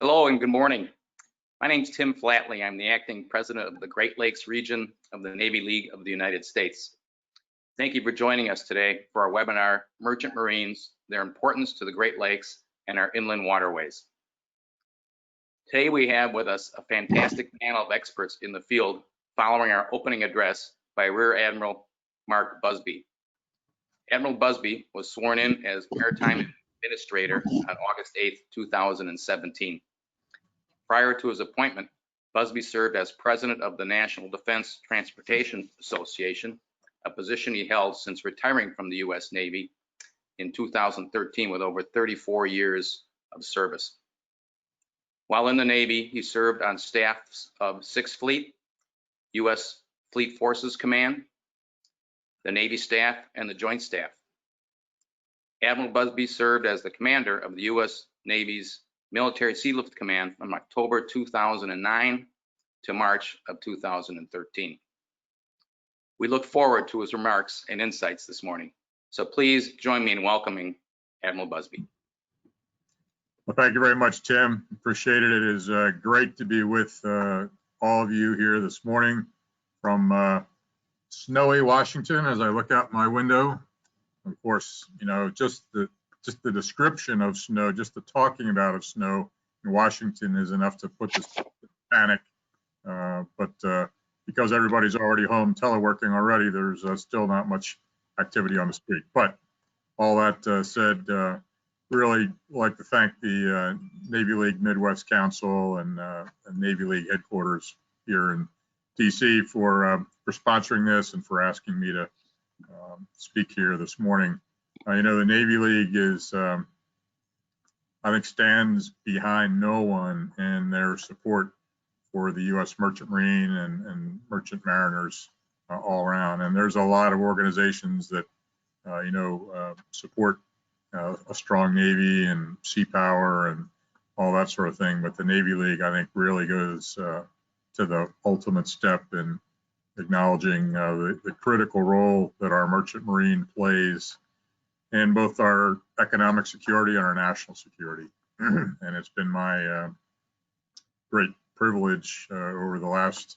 Hello and good morning. My name is Tim Flatley. I'm the acting president of the Great Lakes region of the Navy League of the United States. Thank you for joining us today for our webinar, Merchant Marines, Their Importance to the Great Lakes and Our Inland Waterways. Today we have with us a fantastic panel of experts in the field following our opening address by Rear Admiral Mark Busby. Admiral Busby was sworn in as Maritime Administrator on August 8, 2017. Prior to his appointment, Busby served as president of the National Defense Transportation Association, a position he held since retiring from the U.S. Navy in 2013 with over 34 years of service. While in the Navy, he served on staffs of 6th Fleet, U.S. Fleet Forces Command, the Navy Staff, and the Joint Staff. Admiral Busby served as the commander of the U.S. Navy's Military Sealift Command from October 2009 to March of 2013. We look forward to his remarks and insights this morning. So please join me in welcoming Admiral Busby. Well, thank you very much, Tim. Appreciate it. It is great to be with all of you here this morning from snowy Washington as I look out my window. Of course, you know, just the description of snow, just the talking about of snow in Washington is enough to put this panic. But because everybody's already home teleworking already, there's still not much activity on the street. But all that said, really like to thank the Navy League Midwest Council and Navy League headquarters here in DC for sponsoring this and for asking me to speak here this morning. You know, the Navy League is, I think, stands behind no one in their support for the U.S. Merchant Marine and Merchant Mariners all around. And there's a lot of organizations that, you know, support a strong Navy and sea power and all that sort of thing. But the Navy League, I think, really goes to the ultimate step in acknowledging the critical role that our Merchant Marine plays in both our economic security and our national security. And it's been my great privilege over the last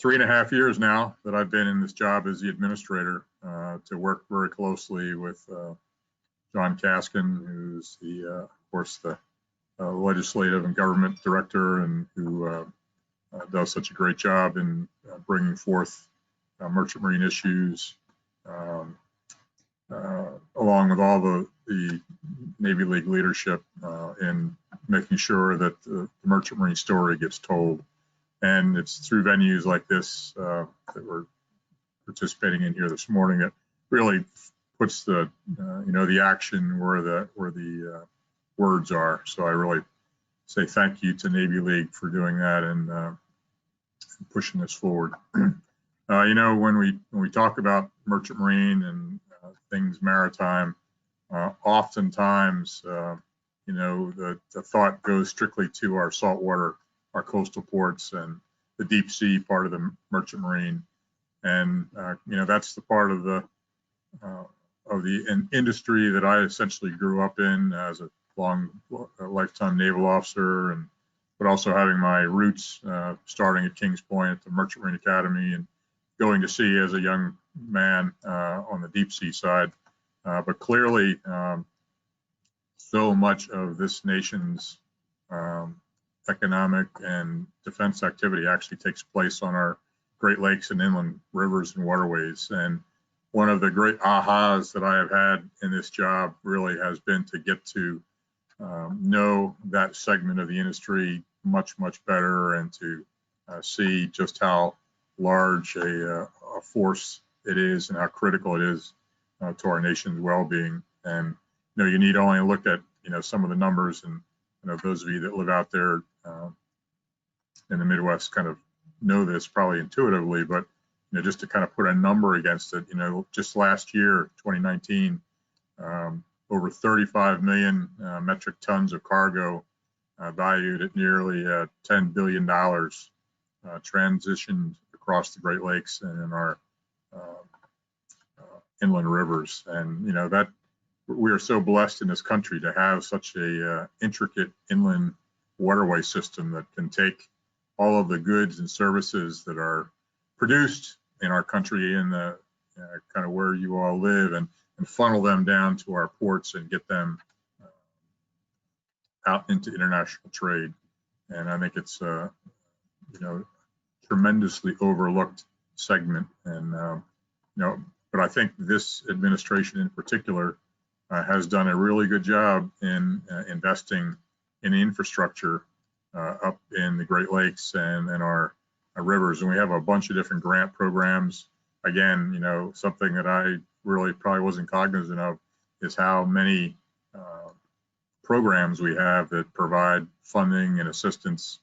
3.5 years now that I've been in this job as the administrator to work very closely with John Kaskin, who's of course, the legislative and government director, and who does such a great job in bringing forth merchant marine issues, along with all the Navy League leadership in making sure that the merchant marine story gets told. And it's through venues like this that we're participating in here this morning that really puts the you know, the action where the words are. So I really say thank you to Navy League for doing that and pushing this forward. You know, when we talk about merchant marine and things maritime, oftentimes, you know, the thought goes strictly to our saltwater, our coastal ports, and the deep sea part of the merchant marine. And you know, that's the part of the industry that I essentially grew up in as a lifetime naval officer, and but also having my roots starting at Kings Point at the Merchant Marine Academy and going to sea as a young man on the deep sea side. But clearly, so much of this nation's economic and defense activity actually takes place on our Great Lakes and inland rivers and waterways. And one of the great ahas that I have had in this job really has been to get to know that segment of the industry much, much better, and to see just how large a force it is and how critical it is to our nation's well-being. And you know, you need only look at, you know, some of the numbers, and you know, those of you that live out there in the Midwest kind of know this probably intuitively, but you know, just to kind of put a number against it, you know, just last year, 2019, over 35 million metric tons of cargo valued at nearly $10 billion transitioned across the Great Lakes and in our inland rivers. And you know, that we are so blessed in this country to have such a intricate inland waterway system that can take all of the goods and services that are produced in our country in the kind of where you all live and funnel them down to our ports and get them out into international trade. And I think it's tremendously overlooked segment. And but I think this administration in particular has done a really good job in investing in infrastructure up in the Great Lakes and our rivers. And we have a bunch of different grant programs. Again, something that I really probably wasn't cognizant of is how many programs we have that provide funding and assistance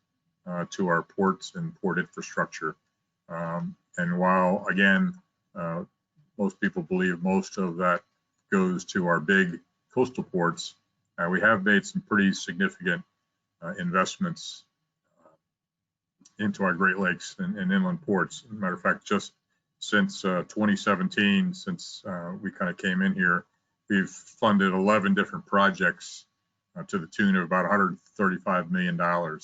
to our ports and port infrastructure. And while, again, most people believe most of that goes to our big coastal ports, we have made some pretty significant investments into our Great Lakes and inland ports. As a matter of fact, just since 2017, since we kind of came in here, we've funded 11 different projects to the tune of about $135 million. Matter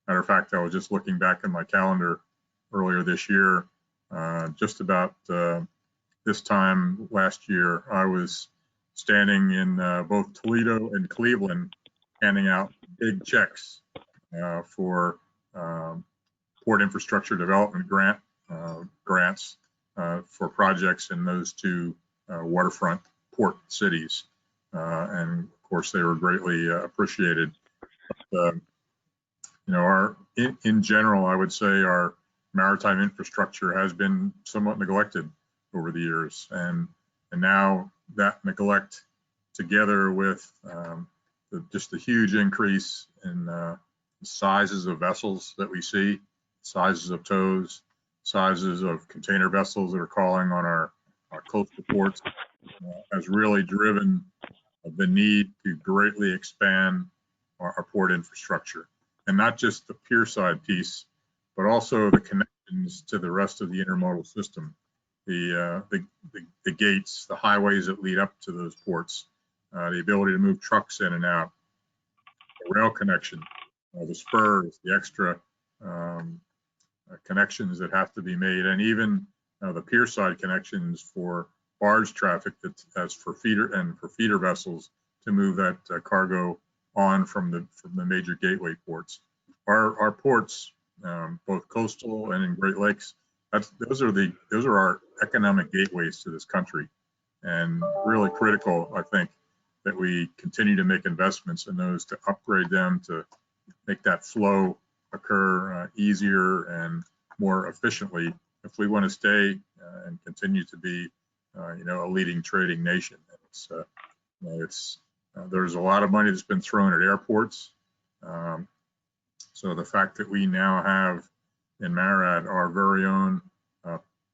of fact, I was just looking back in my calendar earlier this year, just about this time last year, I was standing in both Toledo and Cleveland handing out big checks for port infrastructure development grants for projects in those two waterfront port cities. And of course, they were greatly appreciated. But, in general, I would say our maritime infrastructure has been somewhat neglected over the years. And now that neglect, together with just the huge increase in sizes of vessels that we see, sizes of tows, sizes of container vessels that are calling on our coastal ports, has really driven the need to greatly expand our port infrastructure. And not just the pier side piece, but also the connections to the rest of the intermodal system, the gates, the highways that lead up to those ports, the ability to move trucks in and out, the rail connection, the spurs, the extra connections that have to be made, and even the pier side connections for barge traffic that's for feeder vessels to move that cargo on from the major gateway ports. Our ports, both coastal and in Great Lakes, those are our economic gateways to this country, and really critical, I think, that we continue to make investments in those to upgrade them to make that flow occur easier and more efficiently if we want to stay and continue to be a leading trading nation. There's a lot of money that's been thrown at airports. So the fact that we now have in MARAD our very own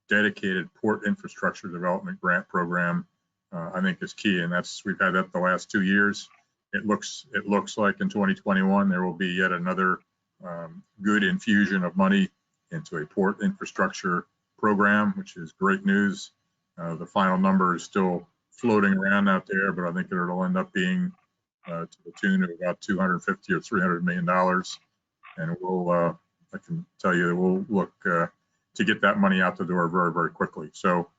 dedicated port infrastructure development grant program, I think is key. And we've had that the last 2 years. It looks like in 2021 there will be yet another good infusion of money into a port infrastructure program, which is great news. The final number is still floating around out there, but I think it'll end up being to the tune of about $250 or $300 million. And I can tell you that we'll look to get that money out the door very, very quickly. So,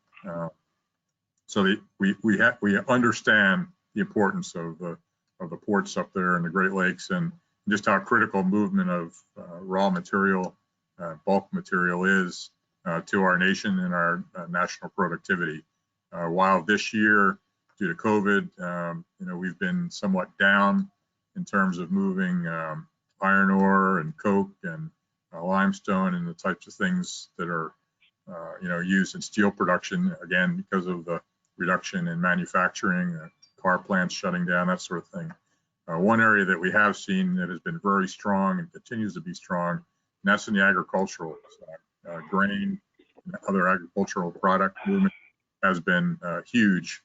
we understand the importance of the ports up there in the Great Lakes and just how critical movement of raw material, bulk material is to our nation and our national productivity. While this year, due to COVID, we've been somewhat down in terms of moving iron ore and coke and limestone and the types of things that are used in steel production, again, because of the reduction in manufacturing, car plants shutting down, that sort of thing. One area that we have seen that has been very strong and continues to be strong, and that's in the agricultural side. Grain and other agricultural product movement has been huge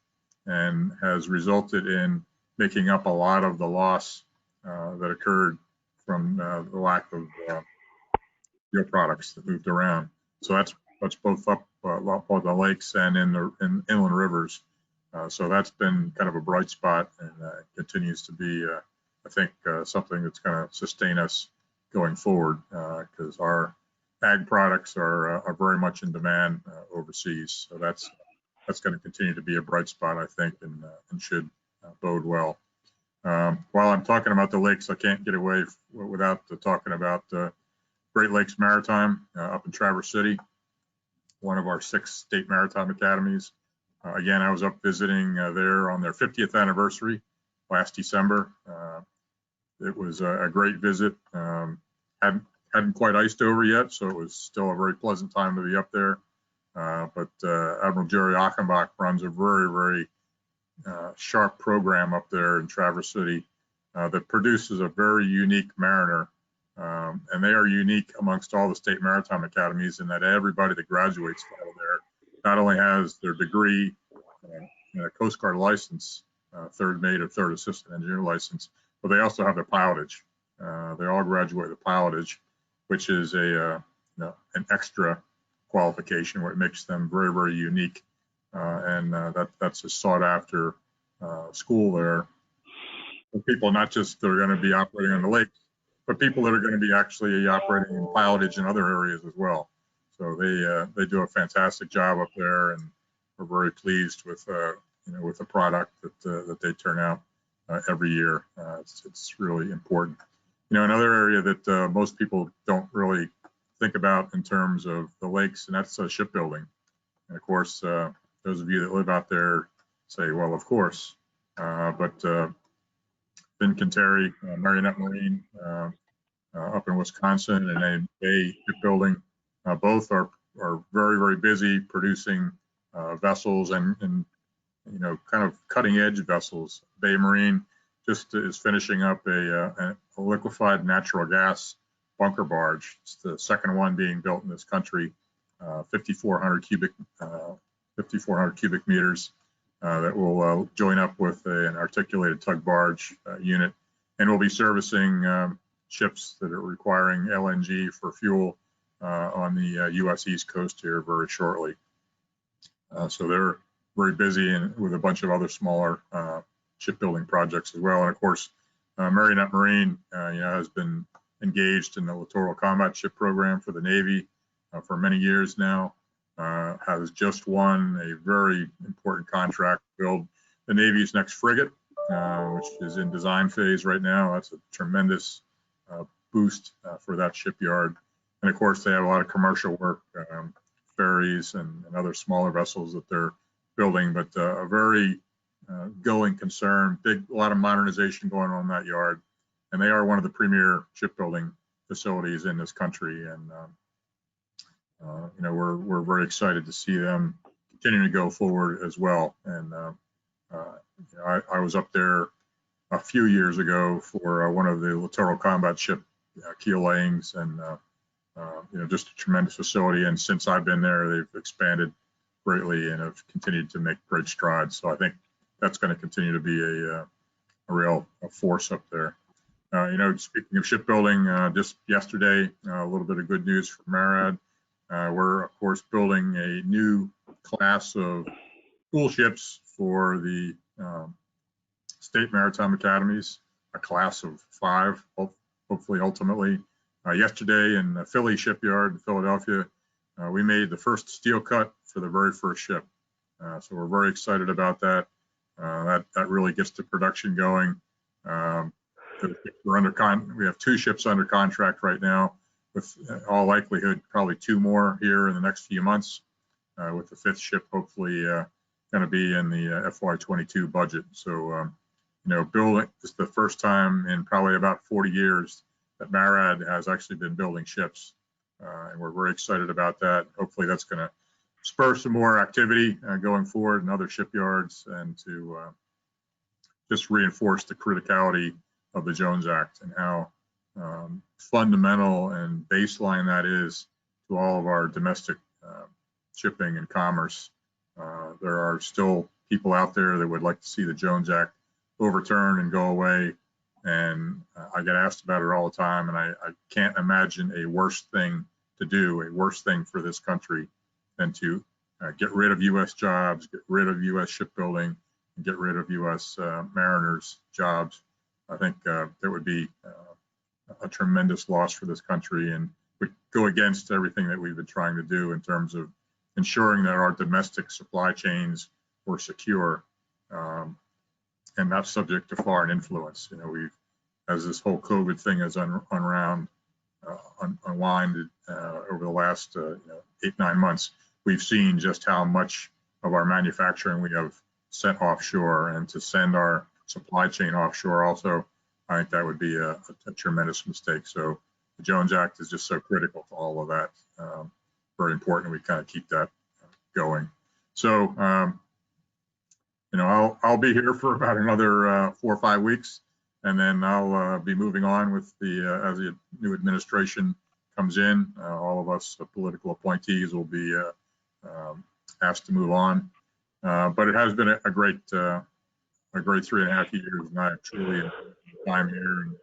and has resulted in making up a lot of the loss that occurred from the lack of steel products that moved around. So that's both up on the lakes and in inland rivers. So that's been kind of a bright spot and continues to be I think something that's going to sustain us going forward, because our ag products are very much in demand overseas. So that's going to continue to be a bright spot, I think, and should bode well. While I'm talking about the lakes, I can't get away without talking about Great Lakes Maritime up in Traverse City, one of our 6 state maritime academies. Again, I was up visiting there on their 50th anniversary last December. It was a great visit. Hadn't quite iced over yet, so it was still a very pleasant time to be up there. But Admiral Jerry Achenbach runs a very, very sharp program up there in Traverse City that produces a very unique mariner. And they are unique amongst all the state maritime academies in that everybody that graduates out of there not only has their degree and a Coast Guard license, third mate or third assistant engineer license, but they also have their pilotage. They all graduate with pilotage, which is an extra qualification where it makes them very, very unique. And that's a sought after school there. For people not just that are going to be operating on the lakes, but people that are going to be actually operating in pilotage in other areas as well. So they do a fantastic job up there, and we're very pleased with with the product that they turn out every year. It's really important. Another area that most people don't really think about in terms of the lakes, and that's shipbuilding. And of course, those of you that live out there say, well, of course, but Terry, Marionette Marine up in Wisconsin, and Bay Shipbuilding, both are very, very busy producing vessels and kind of cutting edge vessels. Bay Marine just is finishing up a liquefied natural gas bunker barge. It's the second one being built in this country, 5,400 cubic meters that will join up with an articulated tug barge unit, and will be servicing ships that are requiring LNG for fuel on the U.S. East Coast here very shortly. So they're very busy and with a bunch of other smaller shipbuilding projects as well. And of course, Marionette Marine has been engaged in the littoral combat ship program for the Navy for many years now. Has just won a very important contract to build the Navy's next frigate, which is in design phase right now. That's a tremendous boost for that shipyard. And of course, they have a lot of commercial work, ferries and other smaller vessels that they're building, but a very going concern, a lot of modernization going on in that yard. And they are one of the premier shipbuilding facilities in this country. And we're very excited to see them continuing to go forward as well. And I was up there a few years ago for one of the littoral combat ship keel layings, and just a tremendous facility. And since I've been there, they've expanded greatly and have continued to make great strides. So I think that's going to continue to be a real force up there. Speaking of shipbuilding, just yesterday, a little bit of good news from MARAD. We're, of course, building a new class of school ships for the state maritime academies, a class of 5, hopefully, ultimately. Yesterday in the Philly shipyard in Philadelphia, we made the first steel cut for the very first ship. So we're very excited about that. That really gets the production going. We have 2 ships under contract right now, with all likelihood probably 2 more here in the next few months, with the 5th ship hopefully going to be in the FY22 budget. So building, this is the first time in probably about 40 years that MARAD has actually been building ships, and we're very excited about that. Hopefully that's going to spur some more activity going forward in other shipyards, and to just reinforce the criticality of the Jones Act and how fundamental and baseline that is to all of our domestic shipping and commerce. There are still people out there that would like to see the Jones Act overturned and go away. And I get asked about it all the time, and I can't imagine a worse thing to do, a worse thing for this country than to get rid of U.S. jobs, get rid of U.S. shipbuilding, and get rid of U.S. mariners' jobs. I think that would be a tremendous loss for this country and would go against everything that we've been trying to do in terms of ensuring that our domestic supply chains were secure and not subject to foreign influence. You know, as this whole COVID thing has unwound over the last 8-9 months, we've seen just how much of our manufacturing we have sent offshore, and to send our supply chain offshore also, I think that would be a tremendous mistake. So the Jones Act is just so critical to all of that. Very important we kind of keep that going. So, I'll be here for about another 4 or 5 weeks, and then I'll be moving on with as the new administration comes in. All of us political appointees will be asked to move on. But it has been a great 3.5 years, and I have truly enjoyed the time here and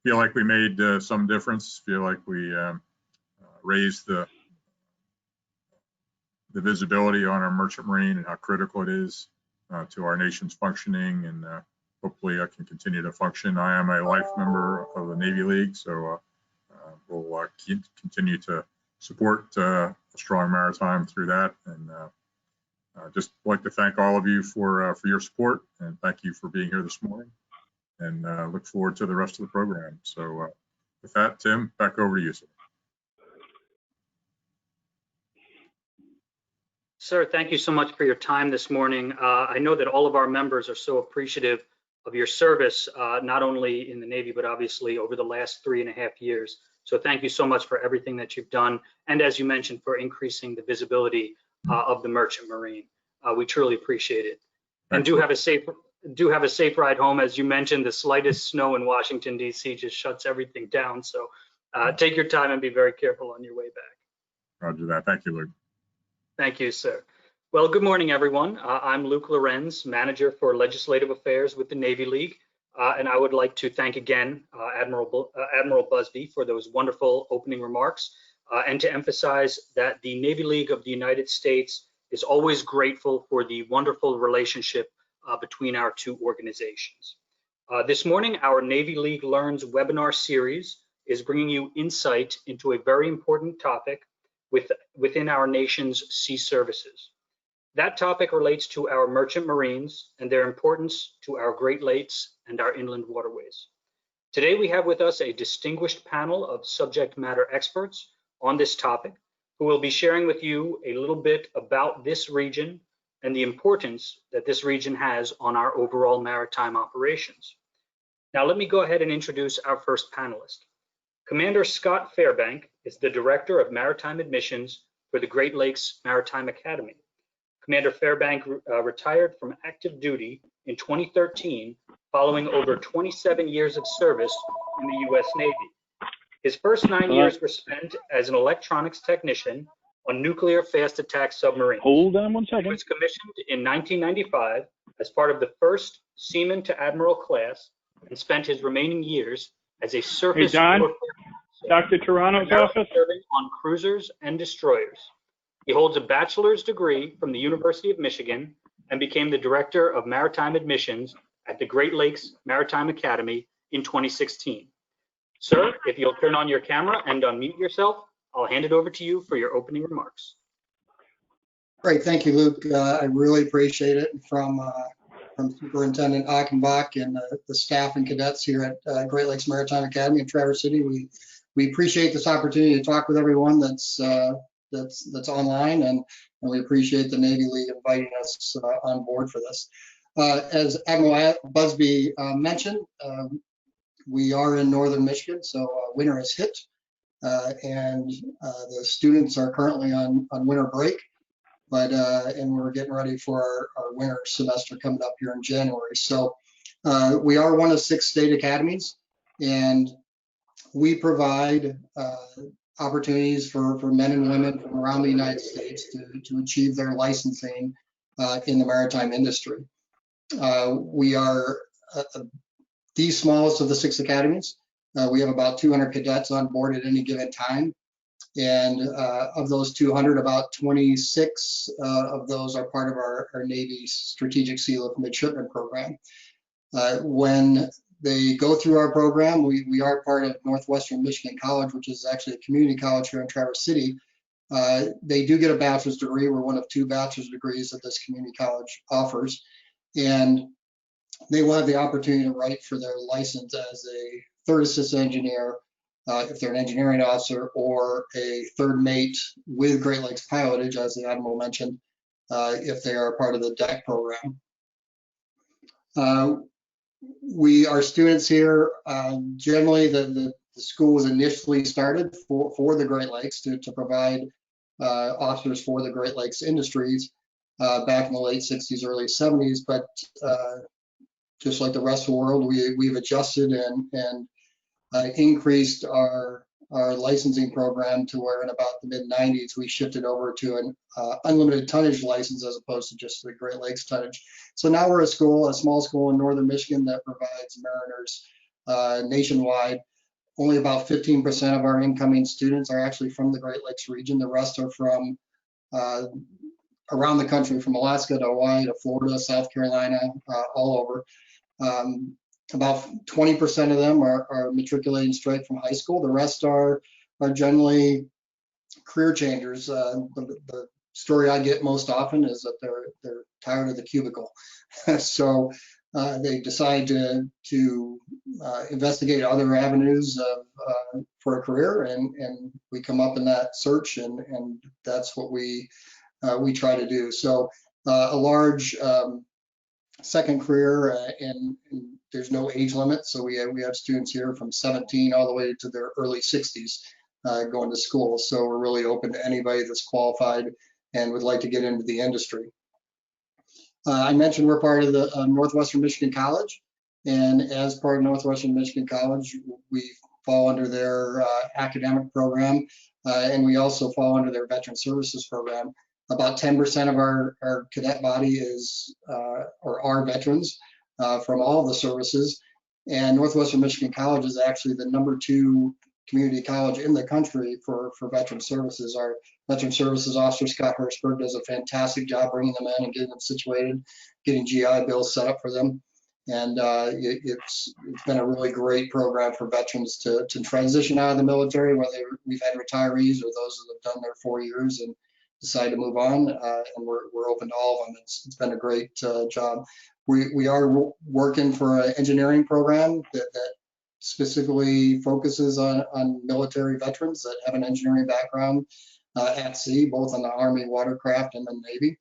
feel like we made some difference. Feel like we raised the visibility on our merchant marine and how critical it is to our nation's functioning, and hopefully I can continue to function. I am a life member of the Navy League, so we'll continue to support a strong maritime through that. And just like to thank all of you for your support, and thank you for being here this morning, and look forward to the rest of the program. So with that, Tim, back over to you, sir. Sir, thank you so much for your time this morning. I know that all of our members are so appreciative of your service, not only in the Navy, but obviously over the last 3.5 years. So thank you so much for everything that you've done. And as you mentioned, for increasing the visibility of the merchant marine. We truly appreciate it. And do have a safe ride home. As you mentioned, the slightest snow in Washington, D.C. just shuts everything down. So take your time and be very careful on your way back. Roger that. Thank you, Luke. Thank you, sir. Well, good morning, everyone. I'm Luke Lorenz, Manager for Legislative Affairs with the Navy League. And I would like to thank again Admiral Busby for those wonderful opening remarks, and to emphasize that the Navy League of the United States is always grateful for the wonderful relationship between our two organizations. This morning, our Navy League Learns webinar series is bringing you insight into a very important topic within our nation's sea services. That topic relates to our merchant marines and their importance to our Great Lakes and our inland waterways. Today, we have with us a distinguished panel of subject matter experts on this topic, who will be sharing with you a little bit about this region and the importance that this region has on our overall maritime operations. Now, let me go ahead and introduce our first panelist. Commander Scott Fairbank is the Director of Maritime Admissions for the Great Lakes Maritime Academy. Commander Fairbank retired from active duty in 2013 following over 27 years of service in the U.S. Navy. His first 9 years were spent as an electronics technician on nuclear fast attack submarines. Hold on 1 second. He was commissioned in 1995 as part of the first Seaman to Admiral class and spent his remaining years as a surface warfare officer, Dr. Toronto's office. serving on cruisers and destroyers. He holds a bachelor's degree from the University of Michigan and became the Director of Maritime Admissions at the Great Lakes Maritime Academy in 2016. Sir, if you'll turn on your camera and unmute yourself, I'll hand it over to you for your opening remarks. Great, thank you, Luke. I really appreciate it from Superintendent Achenbach and the staff and cadets here at Great Lakes Maritime Academy in Traverse City. We appreciate this opportunity to talk with everyone that's online, and we appreciate the Navy League inviting us on board for this. As Admiral Busby mentioned, we are in northern Michigan, so winter has hit, and the students are currently on winter break, and we're getting ready for our winter semester coming up here in January. So we are one of 6 state academies, and we provide opportunities for men and women from around the United States to achieve their licensing in the maritime industry. We are the smallest of the 6 academies. We have about 200 cadets on board at any given time. And of those 200, about 26 of those are part of our Navy's Strategic Sea Lift Midshipman program. When they go through our program. We are part of Northwestern Michigan College, which is actually a community college here in Traverse City. They do get a bachelor's degree. We're one of 2 bachelor's degrees that this community college offers. And they will have the opportunity to write for their license as a third assistant engineer, if they're an engineering officer, or a third mate with Great Lakes pilotage, as the Admiral mentioned, if they are part of the DEC program. Our students here, generally the school was initially started for the Great Lakes to provide officers for the Great Lakes industries back in the late 60s, early 70s, but just like the rest of the world, we've adjusted and increased our licensing program to where in about the mid-90s we shifted over to an unlimited tonnage license as opposed to just the Great Lakes tonnage. So now we're a small school in northern Michigan that provides mariners nationwide. Only about 15% of our incoming students are actually from the Great Lakes region. The rest are from around the country, from Alaska to Hawaii to Florida, South Carolina, all over. About 20% of them are matriculating straight from high school. The rest are generally career changers. The story I get most often is that they're tired of the cubicle. So they decide to investigate other avenues for a career, and we come up in that search, and that's what we try to do. So a large second career, and there's no age limit. So we have students here from 17 all the way to their early 60s going to school. So we're really open to anybody that's qualified and would like to get into the industry. I mentioned we're part of the Northwestern Michigan College, and as part of Northwestern Michigan College, we fall under their academic program, and we also fall under their veteran services program. About 10% of our cadet body is or are veterans from all the services, and Northwestern Michigan College is actually the #2 community college in the country for veteran services. Our veteran services officer, Scott Hertzberg, does a fantastic job bringing them in and getting them situated, getting GI bills set up for them. And it's been a really great program for veterans to transition out of the military, whether we've had retirees or those that have done their 4 years and decide to move on, and we're open to all of them. It's been a great job. We are working for an engineering program that specifically focuses on military veterans that have an engineering background at sea, both on the Army watercraft and the Navy.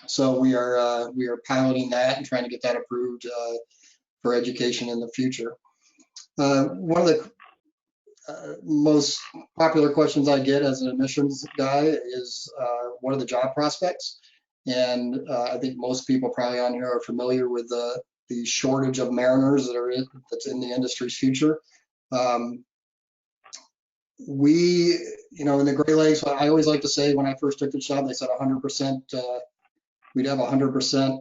So we are piloting that and trying to get that approved for education in the future. One of the most popular questions I get as an admissions guy is what are the job prospects? And I think most people probably on here are familiar with the shortage of mariners that's in the industry's future. We, in the Great Lakes, I always like to say when I first took the job, they said 100%, we'd have 100%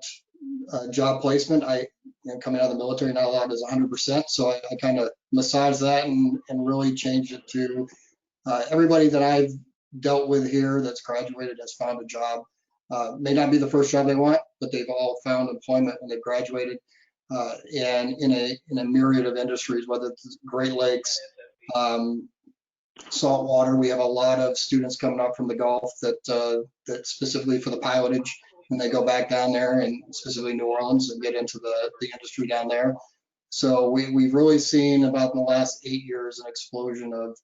job placement. Coming out of the military, not allowed is 100%. So I kind of massaged that and really changed it to everybody that I've dealt with here that's graduated has found a job. May not be the first job they want, but they've all found employment when they've graduated, and in a myriad of industries, whether it's Great Lakes, saltwater. We have a lot of students coming up from the Gulf that specifically for the pilotage, and they go back down there, and specifically New Orleans, and get into the industry down there. So we've really seen about in the last 8 years an explosion of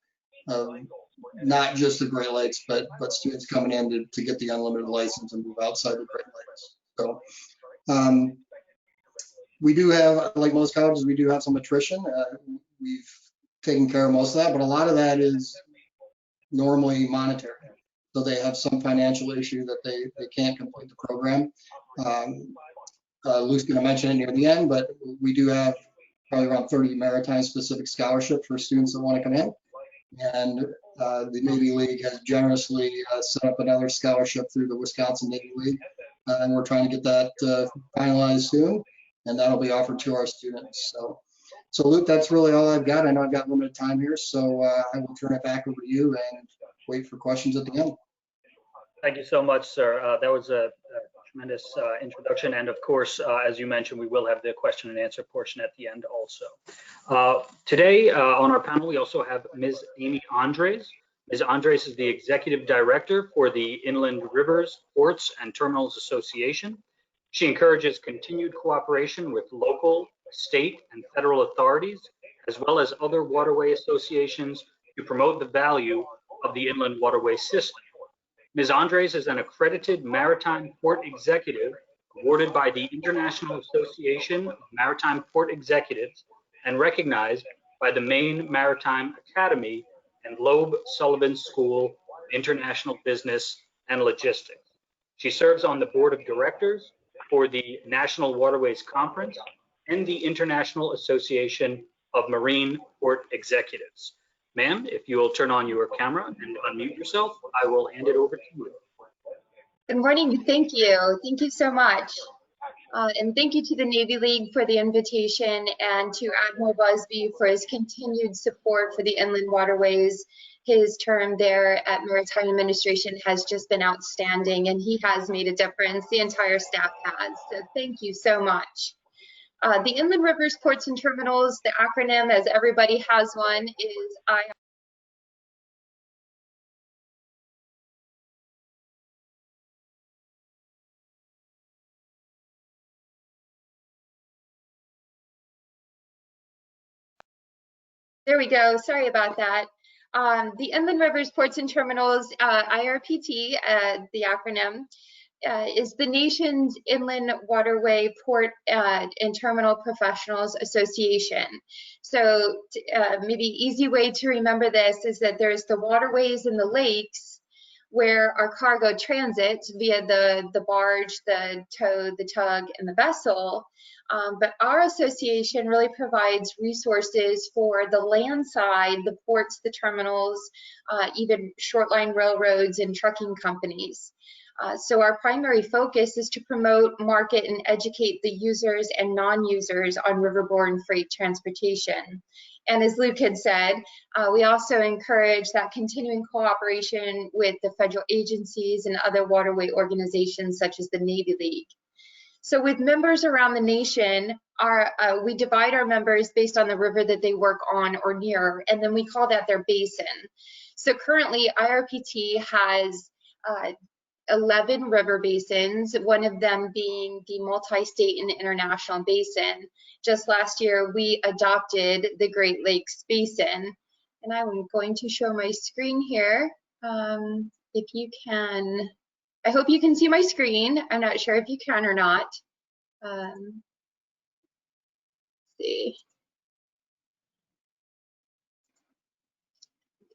not just the Great Lakes, but students coming in to get the unlimited license and move outside the Great Lakes. So we do have, like most colleges, we do have some attrition. We've taken care of most of that, but a lot of that is normally monetary. So they have some financial issue that they can't complete the program. Luke's going to mention it near the end, but we do have probably around 30 maritime specific scholarships for students that want to come in. And the Navy League has generously set up another scholarship through the Wisconsin Navy League. And we're trying to get that finalized soon, and that'll be offered to our students. So Luke, that's really all I've got. I know I've got limited time here, so I will turn it back over to you and wait for questions at the end. Thank you so much, sir. That was a tremendous introduction. And of course, as you mentioned, we will have the question and answer portion at the end also. Today on our panel, we also have Ms. Amy Andres. Ms. Andres is the Executive Director for the Inland Rivers, Ports, and Terminals Association. She encourages continued cooperation with local, state, and federal authorities, as well as other waterway associations to promote the value of the inland waterway system. Ms. Andres is an accredited maritime port executive awarded by the International Association of Maritime Port Executives and recognized by the Maine Maritime Academy and Loeb Sullivan School of International Business and Logistics. She serves on the board of directors for the National Waterways Conference and the International Association of Marine Port Executives. Ma'am, if you will turn on your camera and unmute yourself, I will hand it over to you. Good morning. Thank you. Thank you so much. And thank you to the Navy League for the invitation and to Admiral Busby for his continued support for the inland waterways. His term there at Maritime Administration has just been outstanding, and he has made a difference. The entire staff has. So thank you so much. The Inland Rivers, Ports, and Terminals, the acronym, as everybody has one, is IR. There we go. Sorry about that. The Inland Rivers, Ports, and Terminals, IRPT, the acronym, is the nation's Inland Waterway, Port, and Terminal Professionals Association. So maybe easy way to remember this is that there's the waterways and the lakes where our cargo transits via the barge, the tow, the tug, and the vessel. But our association really provides resources for the land side, the ports, the terminals, even short line railroads and trucking companies. So our primary focus is to promote, market, and educate the users and non-users on riverborne freight transportation. And as Luke had said, we also encourage that continuing cooperation with the federal agencies and other waterway organizations such as the Navy League. So with members around the nation, we divide our members based on the river that they work on or near, and then we call that their basin. So currently IRPT has 11 river basins, one of them being the multi-state and international basin. Just last year, we adopted the Great Lakes Basin. And I'm going to show my screen here. If you can, I hope you can see my screen. I'm not sure if you can or not. Let's see.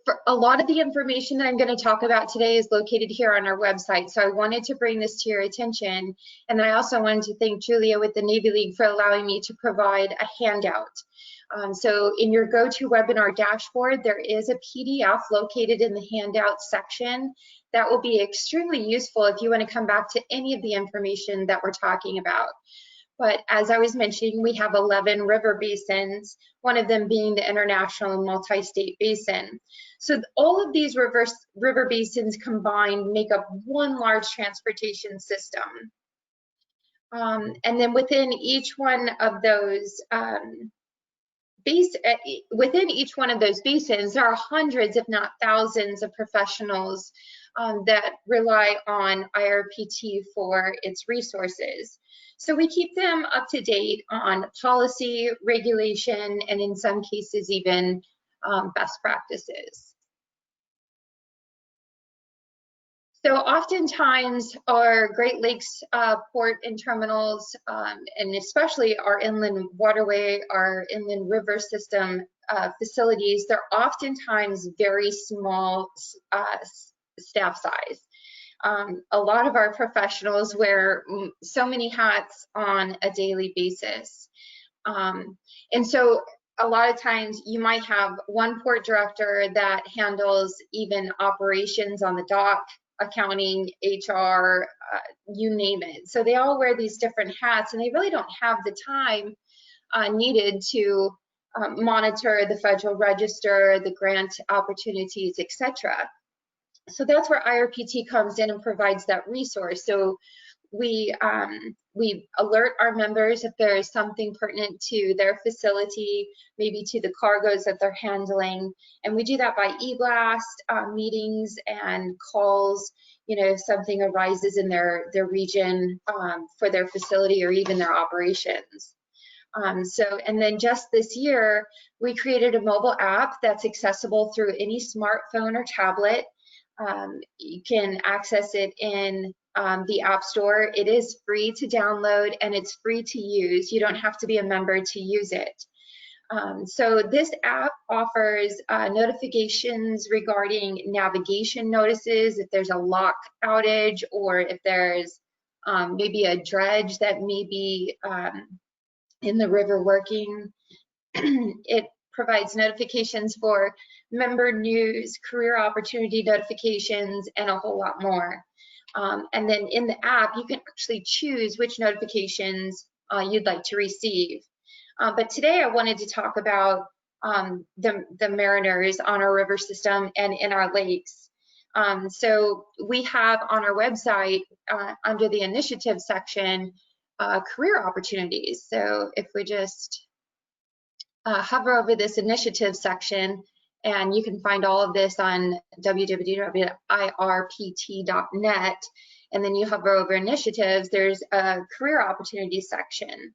For a lot of the information that I'm going to talk about today is located here on our website. So I wanted to bring this to your attention. And then I also wanted to thank Julia with the Navy League for allowing me to provide a handout. So in your GoToWebinar dashboard, there is a PDF located in the handout section that will be extremely useful if you want to come back to any of the information that we're talking about. But as I was mentioning, we have 11 river basins, one of them being the International Multi-State Basin. So all of these river basins combined make up one large transportation system. And then within each one of those basins, there are hundreds, if not thousands, of professionals that rely on IRPT for its resources. So we keep them up to date on policy, regulation, and in some cases even best practices. So oftentimes our Great Lakes port and terminals, and especially our inland waterway, our inland river system facilities, they're oftentimes very small staff size. A lot of our professionals wear so many hats on a daily basis. And so a lot of times you might have one port director that handles even operations on the dock, accounting, HR, you name it. So they all wear these different hats and they really don't have the time needed to monitor the Federal Register, the grant opportunities, etc. So that's where IRPT comes in and provides that resource. So we alert our members if there is something pertinent to their facility, maybe to the cargoes that they're handling. And we do that by e-blast, meetings and calls, you know, if something arises in their region for their facility or even their operations. And then just this year, we created a mobile app that's accessible through any smartphone or tablet. You can access it in the App Store. It is free to download and it's free to use. You don't have to be a member to use it. So this app offers notifications regarding navigation notices, if there's a lock outage or if there's maybe a dredge that may be in the river working. It provides notifications for member news, career opportunity notifications, and a whole lot more. And then in the app, you can actually choose which notifications you'd like to receive. But today I wanted to talk about the mariners on our river system and in our lakes. So we have on our website, under the initiative section, career opportunities. So if we just hover over this initiative section, and you can find all of this on www.irpt.net, and then you hover over initiatives, there's a career opportunities section.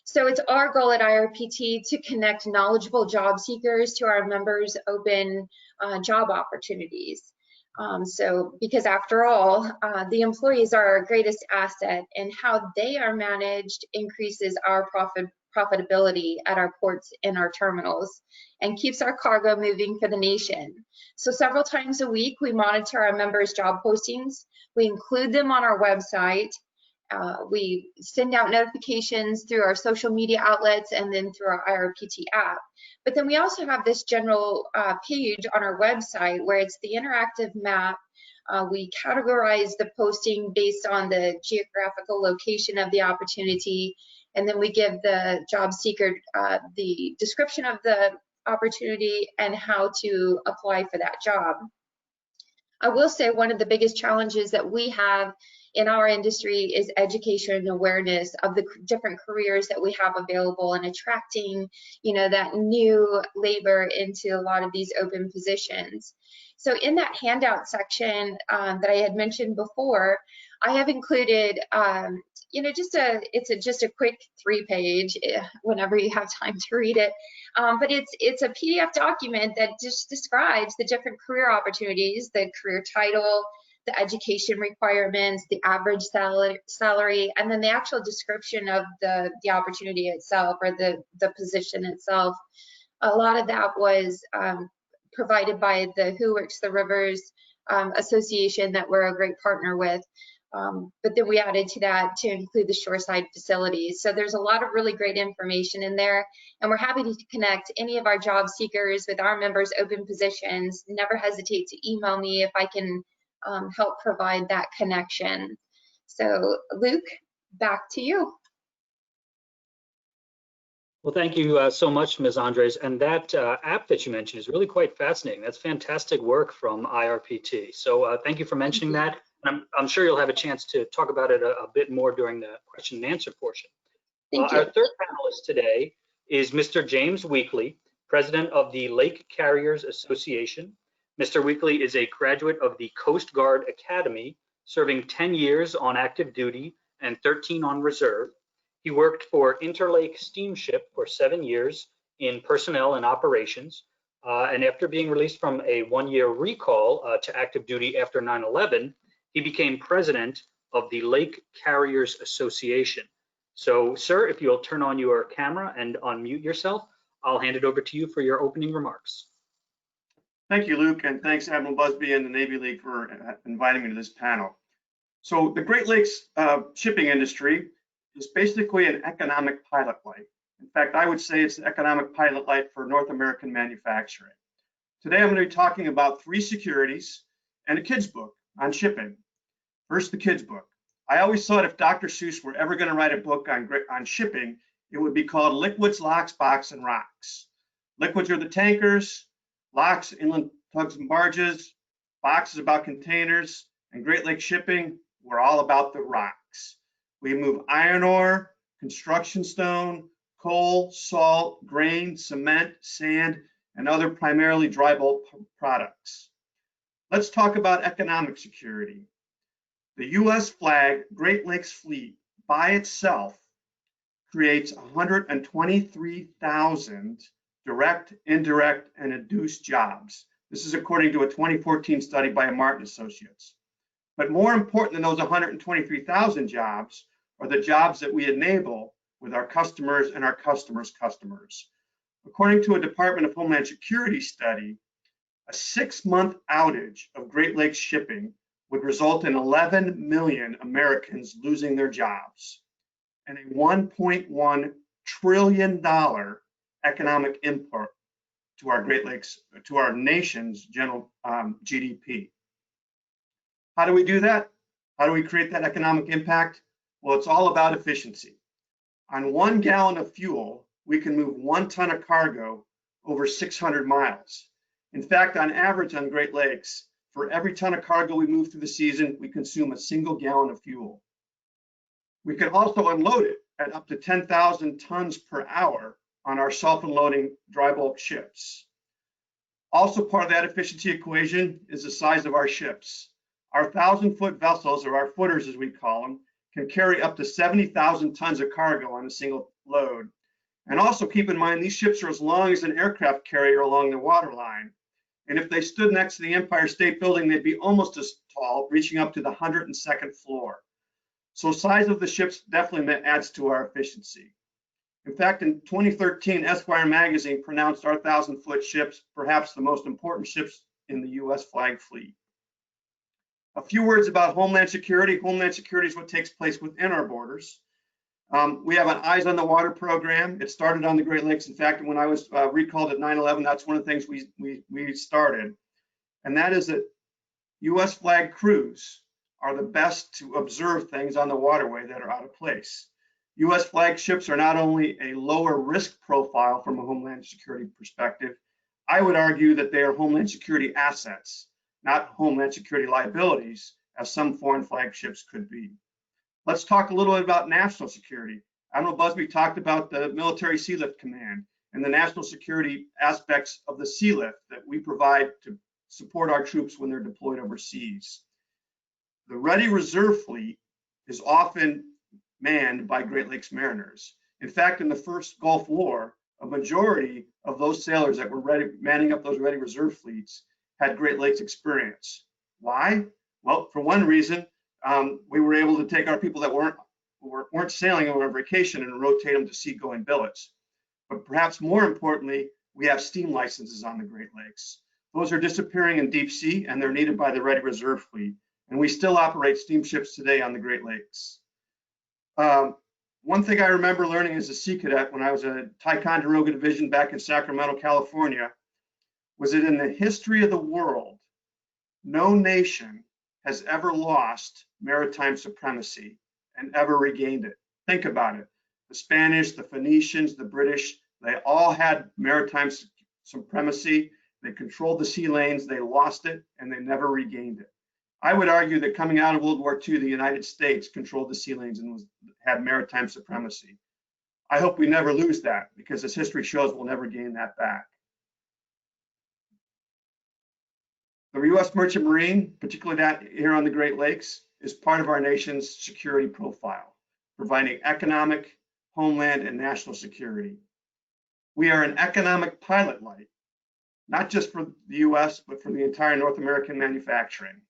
So it's our goal at IRPT to connect knowledgeable job seekers to our members' open job opportunities. So because after all, the employees are our greatest asset, and how they are managed increases our profitability at our ports and our terminals and keeps our cargo moving for the nation. So several times a week, we monitor our members' job postings. We include them on our website. We send out notifications through our social media outlets and then through our IRPT app. But then we also have this general page on our website where it's the interactive map. We categorize the posting based on the geographical location of the opportunity, and then we give the job seeker the description of the opportunity and how to apply for that job. I will say one of the biggest challenges that we have in our industry is education and awareness of the different careers that we have available and attracting, you know, that new labor into a lot of these open positions. So in that handout section that I had mentioned before, I have included, you know, just a quick 3-page whenever you have time to read it. But it's a PDF document that just describes the different career opportunities, the career title, the education requirements, the average salary, and then the actual description of the opportunity itself or the position itself. A lot of that was provided by the Who Works the Rivers Association that we're a great partner with. But then we added to that to include the shoreside facilities. So there's a lot of really great information in there, and we're happy to connect any of our job seekers with our members' open positions. Never hesitate to email me if I can help provide that connection. So Luke, back to you. Well, thank you so much, Ms. Andres. And that app that you mentioned is really quite fascinating. That's fantastic work from IRPT. So thank you for mentioning that. And I'm sure you'll have a chance to talk about it a bit more during the question and answer portion. Thank you. Our third panelist today is Mr. James Weekly, President of the Lake Carriers Association. Mr. Weekly is a graduate of the Coast Guard Academy, serving 10 years on active duty and 13 on reserve. He worked for Interlake Steamship for 7 years in personnel and operations. And after being released from a 1-year recall to active duty after 9/11, he became president of the Lake Carriers Association. So, sir, if you'll turn on your camera and unmute yourself, I'll hand it over to you for your opening remarks. Thank you, Luke, and thanks Admiral Busby and the Navy League for inviting me to this panel. So the Great Lakes shipping industry is basically an economic pilot light. In fact, I would say it's an economic pilot light for North American manufacturing. Today, I'm going to be talking about 3 securities and a kid's book on shipping. First, the kid's book. I always thought if Dr. Seuss were ever going to write a book on shipping, it would be called Liquids, Locks, Box, and Rocks. Liquids are the tankers, locks, inland tugs and barges, boxes about containers, and Great Lakes shipping, we're all about the rocks. We move iron ore, construction stone, coal, salt, grain, cement, sand, and other primarily dry bulk products. Let's talk about economic security. The US flag Great Lakes Fleet by itself creates 123,000 direct, indirect, and induced jobs. This is according to a 2014 study by Martin Associates. But more important than those 123,000 jobs are the jobs that we enable with our customers and our customers' customers. According to a Department of Homeland Security study, a 6-month outage of Great Lakes shipping would result in 11 million Americans losing their jobs and a $1.1 trillion economic import to our Great Lakes, to our nation's general GDP. How do we do that? How do we create that economic impact? Well, it's all about efficiency. On 1 gallon of fuel, we can move 1 ton of cargo over 600 miles. In fact, on average on Great Lakes, for every ton of cargo we move through the season, we consume a single gallon of fuel. We can also unload it at up to 10,000 tons per hour on our self-unloading dry bulk ships. Also part of that efficiency equation is the size of our ships. Our 1,000-foot vessels, or our footers as we call them, can carry up to 70,000 tons of cargo on a single load. And also keep in mind, these ships are as long as an aircraft carrier along the waterline. And if they stood next to the Empire State Building, they'd be almost as tall, reaching up to the 102nd floor. So size of the ships definitely adds to our efficiency. In fact, in 2013, Esquire magazine pronounced our 1,000-foot ships perhaps the most important ships in the US flag fleet. A few words about Homeland Security. Homeland Security is what takes place within our borders. We have an Eyes on the Water program. It started on the Great Lakes. In fact, when I was recalled at 9/11, that's one of the things we started. And that is that US flag crews are the best to observe things on the waterway that are out of place. US flag ships are not only a lower risk profile from a Homeland Security perspective, I would argue that they are Homeland Security assets, not Homeland Security liabilities, as some foreign flagships could be. Let's talk a little bit about national security. Admiral Busby talked about the Military Sea Lift Command and the national security aspects of the sea lift that we provide to support our troops when they're deployed overseas. The Ready Reserve Fleet is often manned by Great Lakes mariners. In fact, in the first Gulf War, a majority of those sailors that were manning up those Ready Reserve fleets had Great Lakes experience. Why? Well, for one reason, we were able to take our people that weren't sailing on vacation and rotate them to seagoing billets. But perhaps more importantly, we have steam licenses on the Great Lakes. Those are disappearing in deep sea and they're needed by the Ready Reserve Fleet. And we still operate steamships today on the Great Lakes. One thing I remember learning as a Sea Cadet when I was a Ticonderoga Division back in Sacramento, California, was that in the history of the world, no nation has ever lost maritime supremacy and ever regained it. Think about it. The Spanish, the Phoenicians, the British, they all had maritime supremacy. They controlled the sea lanes, they lost it, and they never regained it. I would argue that coming out of World War II, the United States controlled the sea lanes and had maritime supremacy. I hope we never lose that, because as history shows, we'll never gain that back. The U.S. Merchant Marine, particularly that here on the Great Lakes, is part of our nation's security profile, providing economic, homeland, and national security. We are an economic pilot light, not just for the U.S., but for the entire North American manufacturing.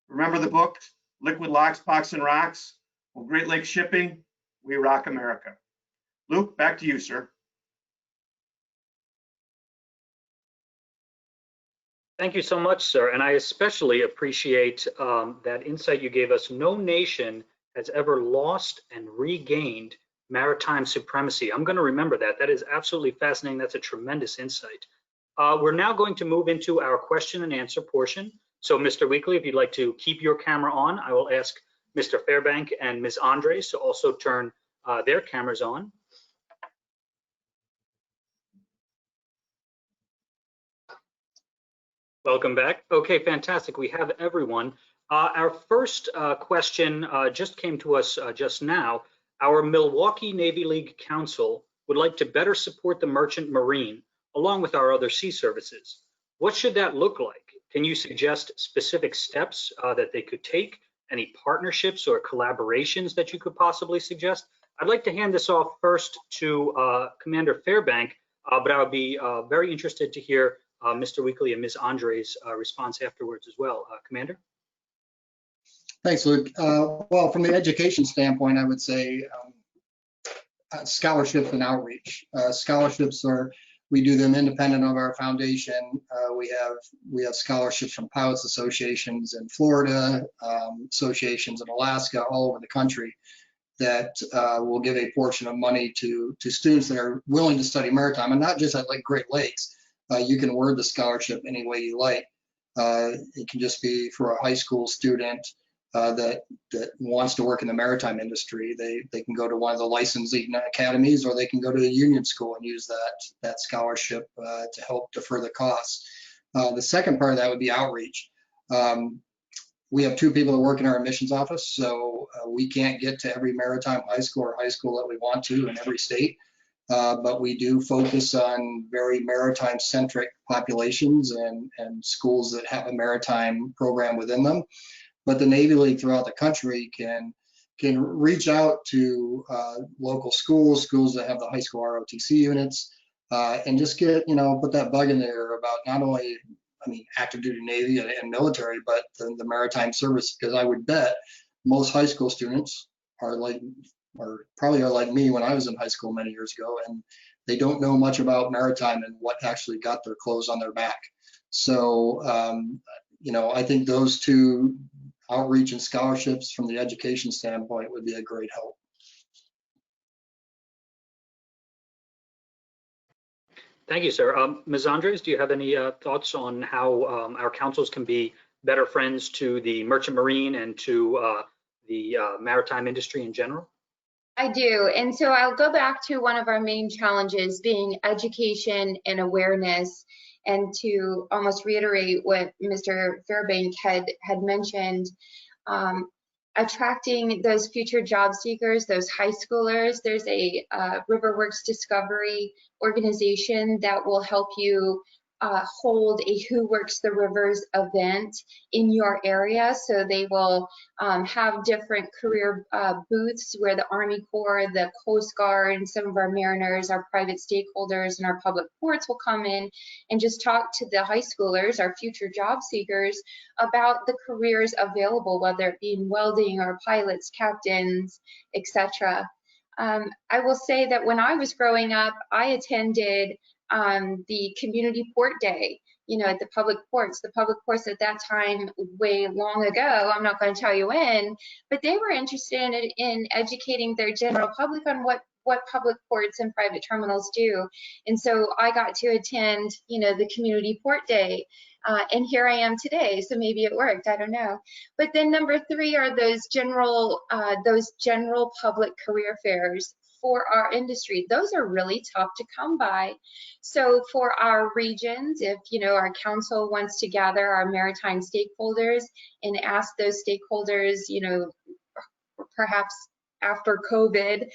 Remember the book, Liquid Locks, Box, and Rocks? Well, Great Lakes Shipping, we rock America. Luke, back to you, sir. Thank you so much, sir. And I especially appreciate that insight you gave us. No nation has ever lost and regained maritime supremacy. I'm going to remember that. That is absolutely fascinating. That's a tremendous insight. We're now going to move into our question and answer portion. So, Mr. Weekly, if you'd like to keep your camera on, I will ask Mr. Fairbank and Ms. Andres to also turn their cameras on. Welcome back. Okay, fantastic. We have everyone. Our first question just came to us just now. Our Milwaukee Navy League Council would like to better support the merchant marine along with our other sea services. What should that look like? Can you suggest specific steps that they could take? Any partnerships or collaborations that you could possibly suggest? I'd like to hand this off first to Commander Fairbank, but I would be very interested to hear Mr. Weekly and Ms. Andre's response afterwards as well. Commander? Thanks, Luke. Well, from the education standpoint, I would say scholarships and outreach. Scholarships we do them independent of our foundation. We have scholarships from pilots associations in Florida, associations in Alaska, all over the country that will give a portion of money to students that are willing to study maritime, and not just at like Great Lakes. You can word the scholarship any way you like. It can just be for a high school student that wants to work in the maritime industry. They can go to one of the licensing academies, or they can go to a union school and use that scholarship to help defer the costs. The second part of that would be outreach. We have 2 people that work in our admissions office, so we can't get to every maritime high school or high school that we want to in every state, but we do focus on very maritime-centric populations and schools that have a maritime program within them. But the Navy League throughout the country can reach out to local schools that have the high school ROTC units, and just get, put that bug in there about not only, active duty Navy and military, but the maritime service, because I would bet most high school students are probably like me when I was in high school many years ago, and they don't know much about maritime and what actually got their clothes on their back. So, I think those 2, outreach and scholarships from the education standpoint, would be a great help. Thank you, sir. Ms. Andres, do you have any thoughts on how our councils can be better friends to the merchant marine and to the maritime industry in general? I do. And so I'll go back to one of our main challenges being education and awareness, and to almost reiterate what Mr. Fairbank had mentioned, attracting those future job seekers, those high schoolers. There's a RiverWorks Discovery organization that will help you hold a Who Works the Rivers event in your area. So they will have different career booths where the Army Corps, the Coast Guard, and some of our mariners, our private stakeholders, and our public ports will come in and just talk to the high schoolers, our future job seekers, about the careers available, whether it be in welding or pilots, captains, etc. I will say that when I was growing up, I attended the community port day, at the public ports. The public ports at that time, way long ago, I'm not going to tell you when, but they were interested in educating their general public on what public ports and private terminals do. And so I got to attend, the community port day, and here I am today. So maybe it worked, I don't know. But then number 3 are those general public career fairs for our industry. Those are really tough to come by. So for our regions, if our council wants to gather our maritime stakeholders and ask those stakeholders, perhaps after COVID,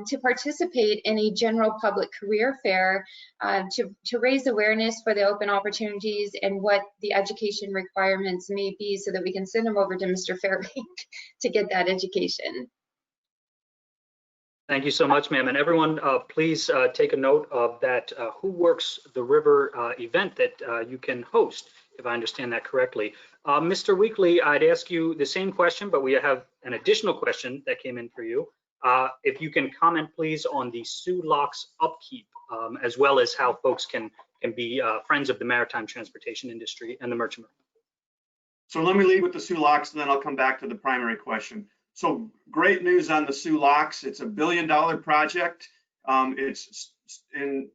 to participate in a general public career fair, to raise awareness for the open opportunities and what the education requirements may be, so that we can send them over to Mr. Fairbank to get that education. Thank you so much, ma'am. And everyone, please take a note of that Who Works the River event that you can host, if I understand that correctly. Mr. Weekly, I'd ask you the same question, but we have an additional question that came in for you. If you can comment, please, on the Soo Locks upkeep, as well as how folks can be friends of the maritime transportation industry and the merchant marine. So let me lead with the Soo Locks, and then I'll come back to the primary question. So great news on the Soo Locks. It's a $1 billion project. It's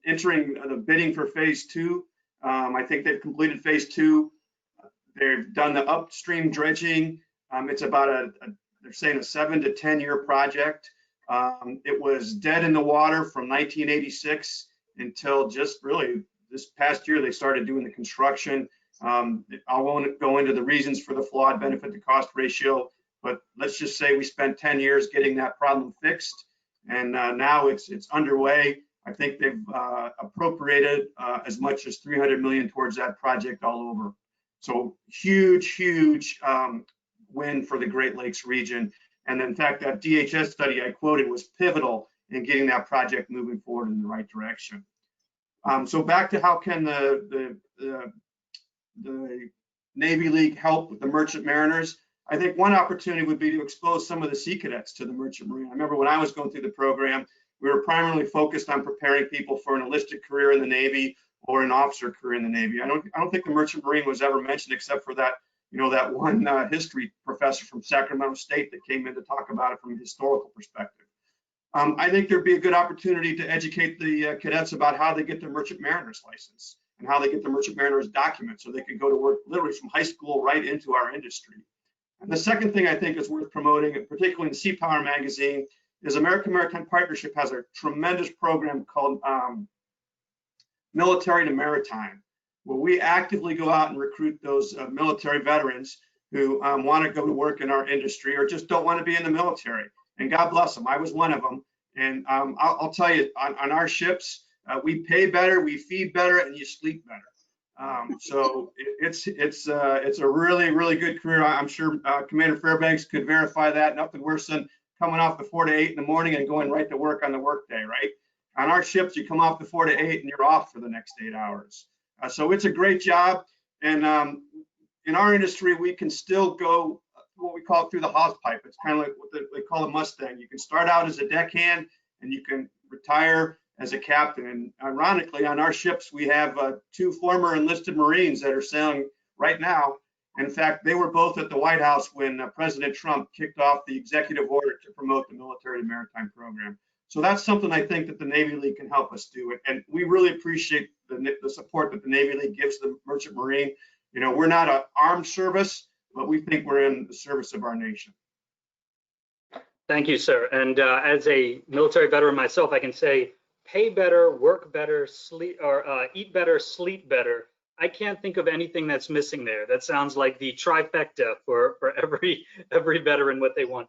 entering the bidding for phase 2. I think they've completed phase 2. They've done the upstream dredging. It's about they're saying a 7 to 10 year project. It was dead in the water from 1986 until just really this past year. They started doing the construction. I won't go into the reasons for the flawed benefit to cost ratio, but let's just say we spent 10 years getting that problem fixed, and now it's underway. I think they've appropriated as much as $300 million towards that project all over. So huge win for the Great Lakes region. And in fact, that DHS study I quoted was pivotal in getting that project moving forward in the right direction. So back to how can the Navy League help with the merchant mariners? I think one opportunity would be to expose some of the Sea Cadets to the merchant marine. I remember when I was going through the program, we were primarily focused on preparing people for an enlisted career in the Navy or an officer career in the Navy. I don't think the merchant marine was ever mentioned except for that, that one history professor from Sacramento State that came in to talk about it from a historical perspective. I think there'd be a good opportunity to educate the cadets about how they get their merchant mariner's license and how they get the merchant mariner's document so they can go to work literally from high school right into our industry. And the second thing I think is worth promoting, particularly in Sea Power magazine, is American Maritime Partnership has a tremendous program called Military to Maritime, where we actively go out and recruit those military veterans who want to go to work in our industry or just don't want to be in the military. And God bless them. I was one of them. And I'll tell you, on our ships, we pay better, we feed better, and you sleep better. So it's a really good career. I'm sure Commander Fairbanks could verify that. Nothing worse than coming off the 4 to 8 in the morning and going right to work on the workday, right? On our ships, you come off the 4 to 8 and you're off for the next 8 hours. So it's a great job. And in our industry, we can still go what we call it through the hose pipe. It's kind of like what they call a Mustang. You can start out as a deckhand and you can retire as a captain. And ironically, on our ships, we have 2 former enlisted Marines that are sailing right now. In fact, they were both at the White House when President Trump kicked off the executive order to promote the military to maritime program. So that's something I think that the Navy League can help us do. And we really appreciate the support that the Navy League gives the Merchant Marine. We're not an armed service, but we think we're in the service of our nation. Thank you, sir. And as a military veteran myself, I can say pay better, work better, sleep or eat better, sleep better. I can't think of anything that's missing there. That sounds like the trifecta for every veteran, what they want.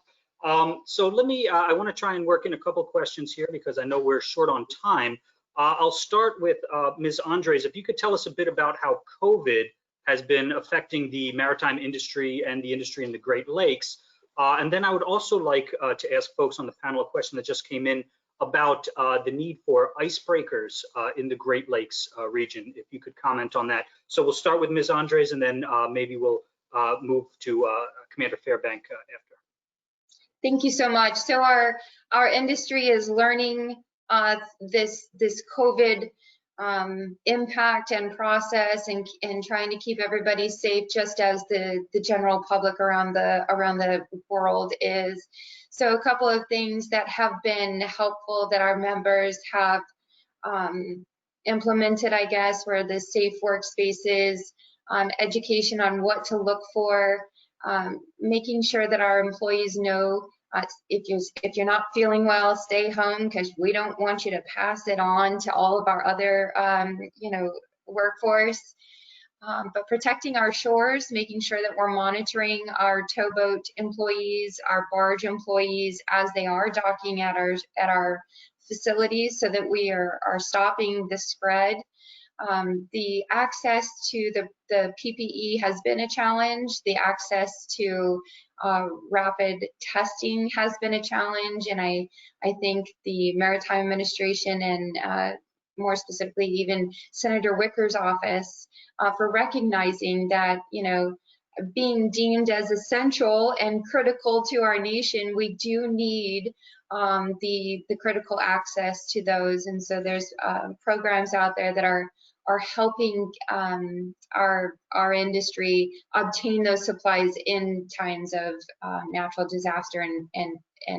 So let me, I want to try and work in a couple questions here because I know we're short on time. I'll start with Ms. Andres. If you could tell us a bit about how COVID has been affecting the maritime industry and the industry in the Great Lakes. And then I would also like to ask folks on the panel a question that just came in about the need for icebreakers in the Great Lakes region, if you could comment on that. So we'll start with Ms. Andres and then maybe we'll move to Commander Fairbank after. Thank you so much. So our industry is learning this COVID impact and process and trying to keep everybody safe, just as the general public around the world is. So a couple of things that have been helpful that our members have implemented, I guess, were the safe workspaces, education on what to look for, making sure that our employees know if you're not feeling well, stay home because we don't want you to pass it on to all of our other workforce. But protecting our shores, making sure that we're monitoring our towboat employees, our barge employees as they are docking at our facilities, so that we are stopping the spread. The access to the PPE has been a challenge. The access to rapid testing has been a challenge, and I think the Maritime Administration and more specifically even Senator Wicker's office for recognizing that, being deemed as essential and critical to our nation, we do need the critical access to those. And so there's programs out there that are helping our industry obtain those supplies in times of natural disaster and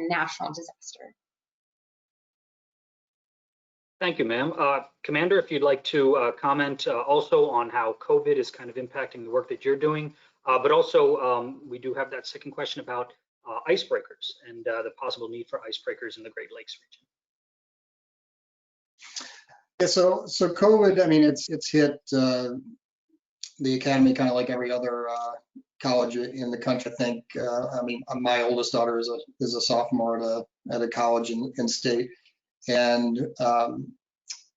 national disaster. Thank you, ma'am. Commander, if you'd like to comment also on how COVID is kind of impacting the work that you're doing, but also we do have that second question about icebreakers and the possible need for icebreakers in the Great Lakes region. Yeah, so COVID, I mean, it's hit the academy, kind of like every other college in the country, I think. I mean, my oldest daughter is a sophomore at a college in state, and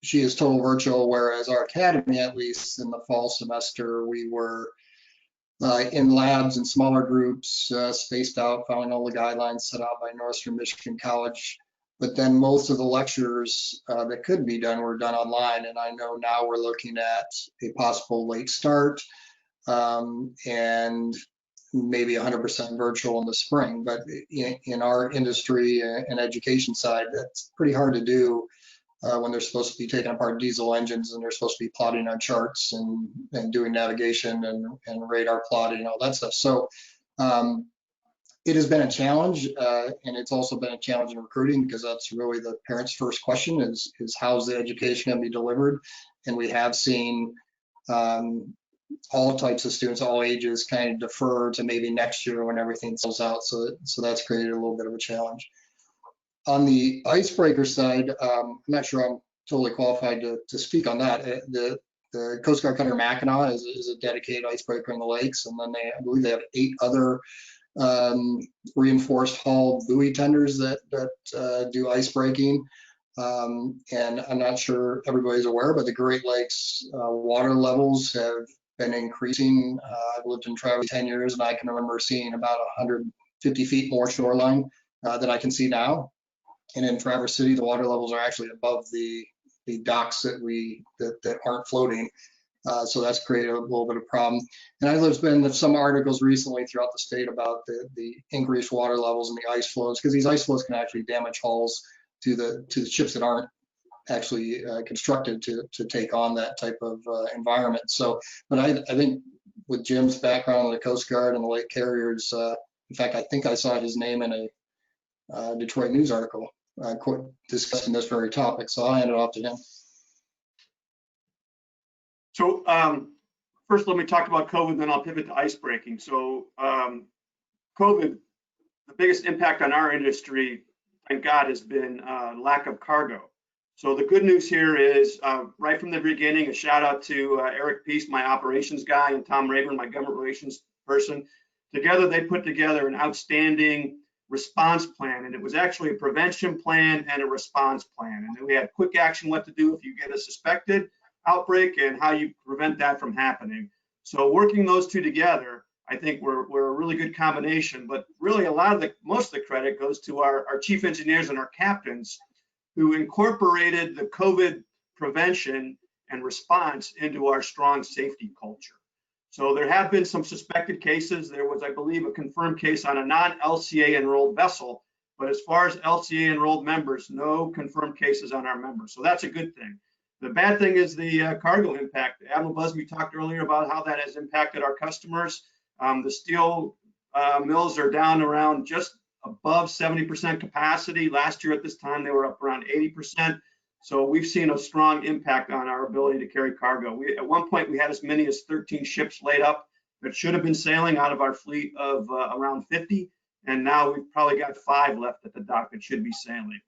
she is total virtual, whereas our academy, at least in the fall semester, we were in labs in smaller groups, spaced out, following all the guidelines set out by Northern Michigan College. But then most of the lectures that could be done were done online. And I know now we're looking at a possible late start and maybe 100% virtual in the spring. But in our industry and education side, that's pretty hard to do when they're supposed to be taking apart diesel engines and they're supposed to be plotting on charts and doing navigation and radar plotting and all that stuff. So it has been a challenge, and it's also been a challenge in recruiting, because that's really the parents' first question is how's the education going to be delivered? And we have seen all types of students, all ages, kind of defer to maybe next year when everything sells out. So that's created a little bit of a challenge. On the icebreaker side, I'm not sure I'm totally qualified to speak on that. The Coast Guard cutter Mackinac is a dedicated icebreaker in the lakes, and then I believe they have 8 other reinforced hull buoy tenders that do ice breaking. And I'm not sure everybody's aware, but the Great Lakes water levels have been increasing. I've lived in Traverse 10 years, and I can remember seeing about 150 feet more shoreline than I can see now. And in Traverse City, the water levels are actually above the docks that aren't floating. So that's created a little bit of problem. And there's been some articles recently throughout the state about the increased water levels and the ice flows, because these ice flows can actually damage hulls to the ships that aren't actually constructed to take on that type of environment. So, but I think with Jim's background in the Coast Guard and the lake carriers, in fact, I think I saw his name in a Detroit News article discussing this very topic. So I'll hand it off to him. So first, let me talk about COVID, then I'll pivot to ice breaking. So COVID, the biggest impact on our industry, thank God, has been lack of cargo. So the good news here is right from the beginning, a shout out to Eric Peace, my operations guy, and Tom Rayburn, my government relations person. Together, they put together an outstanding response plan, and it was actually a prevention plan and a response plan. And then we had quick action, what to do if you get a suspected outbreak and how you prevent that from happening. So working those two together, I think we're a really good combination. But really, most of the credit goes to our chief engineers and our captains, who incorporated the COVID prevention and response into our strong safety culture. So there have been some suspected cases. There was, I believe, a confirmed case on a non-LCA enrolled vessel, but as far as LCA enrolled members, no confirmed cases on our members. So that's a good thing. The bad thing is the cargo impact. Admiral Busby talked earlier about how that has impacted our customers. The steel mills are down around just above 70% capacity. Last year at this time, they were up around 80%. So we've seen a strong impact on our ability to carry cargo. At one point, we had as many as 13 ships laid up that should have been sailing out of our fleet of around 50. And now we've probably got 5 left at the dock that should be sailing.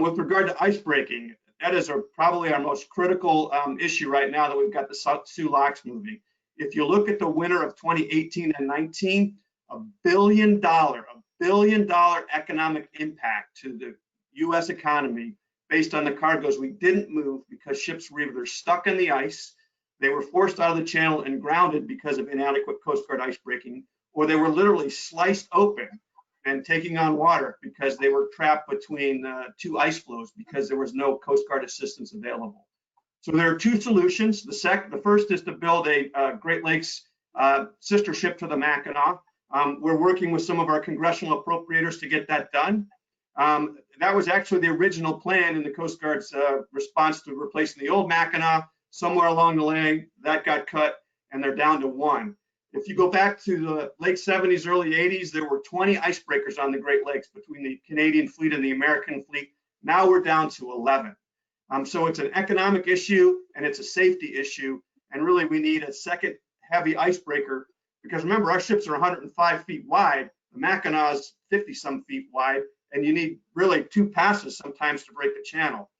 With regard to ice breaking, that is probably our most critical issue right now that we've got the Soo locks moving. If you look at the winter of 2018 and 19, $1 billion economic impact to the U.S. economy based on the cargoes we didn't move because ships were either stuck in the ice, they were forced out of the channel and grounded because of inadequate Coast Guard ice breaking, or they were literally sliced open and taking on water because they were trapped between 2 ice flows because there was no Coast Guard assistance available. So there are 2 solutions. The first is to build a Great Lakes sister ship to the Mackinac. We're working with some of our congressional appropriators to get that done. That was actually the original plan in the Coast Guard's response to replacing the old Mackinac. Somewhere along the line, that got cut, and they're down to 1. If you go back to the late 70s, early 80s, there were 20 icebreakers on the Great Lakes between the Canadian fleet and the American fleet. Now we're down to 11. So it's an economic issue and it's a safety issue. And really, we need a second heavy icebreaker because remember, our ships are 105 feet wide. The Mackinac's 50-some feet wide, and you need really 2 passes sometimes to break the channel.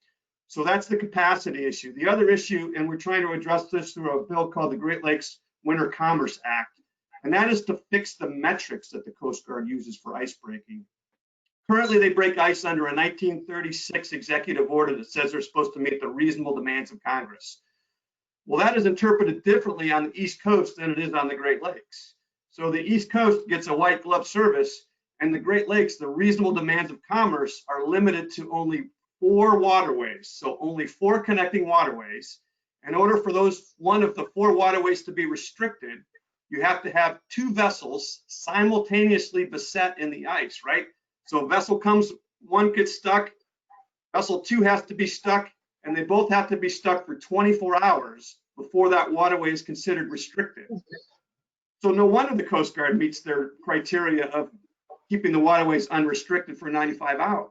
So that's the capacity issue. The other issue, and we're trying to address this through a bill called the Great Lakes Winter Commerce Act, and that is to fix the metrics that the Coast Guard uses for ice breaking. Currently, they break ice under a 1936 executive order that says they're supposed to meet the reasonable demands of Congress. Well, that is interpreted differently on the East Coast than it is on the Great Lakes. So the East Coast gets a white glove service, and the Great Lakes, the reasonable demands of commerce are limited to only 4 waterways, so only 4 connecting waterways. In order for one of the 4 waterways to be restricted, you have to have 2 vessels simultaneously beset in the ice, right? So a vessel comes, one gets stuck, vessel 2 has to be stuck, and they both have to be stuck for 24 hours before that waterway is considered restricted. So no wonder the Coast Guard meets their criteria of keeping the waterways unrestricted for 95%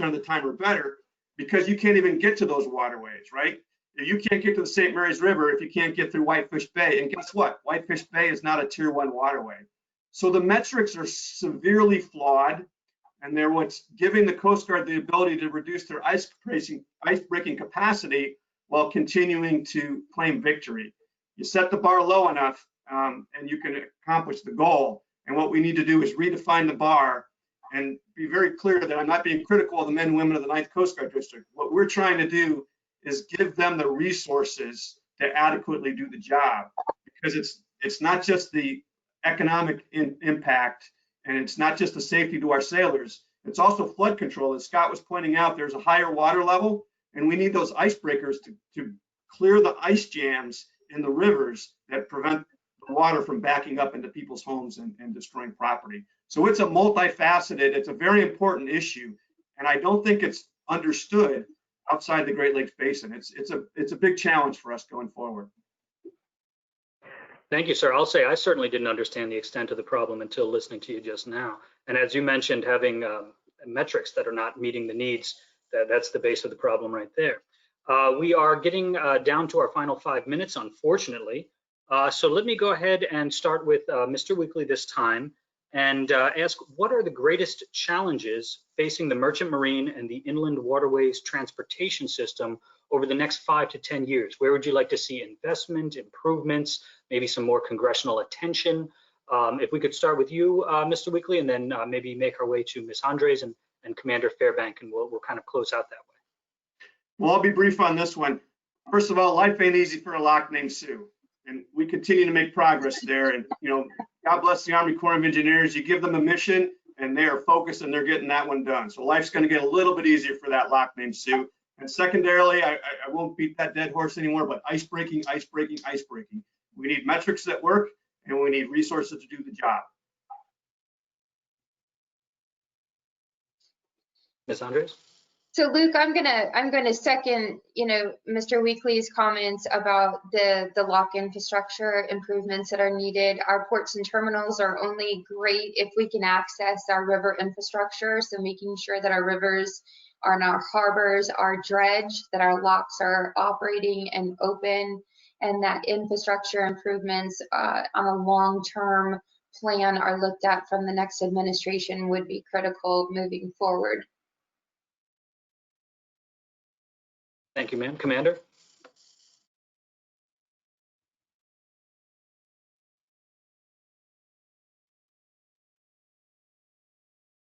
of the time or better, because you can't even get to those waterways, right? You can't get to the St. Mary's River if you can't get through Whitefish Bay. And guess what? Whitefish Bay is not a Tier 1 waterway. So the metrics are severely flawed, and they're what's giving the Coast Guard the ability to reduce their ice breaking capacity while continuing to claim victory. You set the bar low enough, and you can accomplish the goal. And what we need to do is redefine the bar and be very clear that I'm not being critical of the men and women of the 9th Coast Guard District. What we're trying to do is give them the resources to adequately do the job, because it's not just the economic impact, and it's not just the safety to our sailors, it's also flood control. As Scott was pointing out, there's a higher water level, and we need those icebreakers to clear the ice jams in the rivers that prevent the water from backing up into people's homes and destroying property. So it's a multifaceted, it's a very important issue, and I don't think it's understood outside the Great Lakes Basin. It's a big challenge for us going forward. Thank you, sir. I'll say I certainly didn't understand the extent of the problem until listening to you just now. And as you mentioned, having metrics that are not meeting the needs, that's the base of the problem right there. We are getting down to our final 5 minutes, unfortunately. So let me go ahead and start with Mr. Weekly this time and ask, what are the greatest challenges facing the merchant marine and the inland waterways transportation system over the next 5 to 10 years? Where would you like to see investment, improvements, maybe some more congressional attention? If we could start with you, Mr. Weekly, and then maybe make our way to Ms. Andres and Commander Fairbank, and we'll kind of close out that way. Well, I'll be brief on this one. First of all, life ain't easy for a lock named Sue, and we continue to make progress there. And God bless the Army Corps of Engineers. You give them a mission, and they are focused, and they're getting that one done. So life's going to get a little bit easier for that lock named Sue. And secondarily, I won't beat that dead horse anymore, but ice breaking. We need metrics that work, and we need resources to do the job. Ms. Andres? So Luke, I'm gonna second, Mr. Weekly's comments about the lock infrastructure improvements that are needed. Our ports and terminals are only great if we can access our river infrastructure. So making sure that our rivers and our harbors are dredged, that our locks are operating and open, and that infrastructure improvements on a long-term plan are looked at from the next administration would be critical moving forward. Thank you, ma'am. Commander?